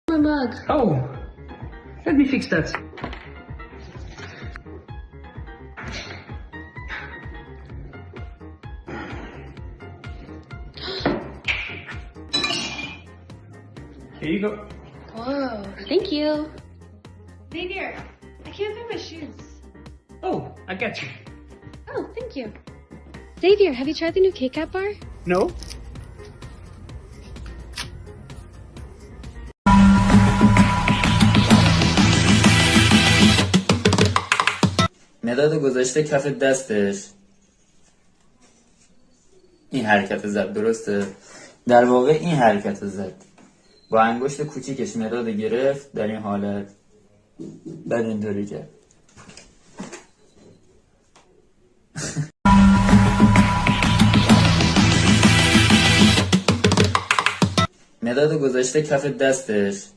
my mug. Oh, let me fix that. Here you go. Whoa, thank you. Xavier, I can't find my shoes. Oh, I got you. Oh, thank you. Xavier, have you tried the new Kit Kat bar? No? مداد گذاشته کف دستش، این حرکت زد، درسته؟ در واقع این حرکت زد، با انگشت کوچیکش مداد گرفت در این حالت، بعد اینطوری کرد. مداد گذاشته کف دستش،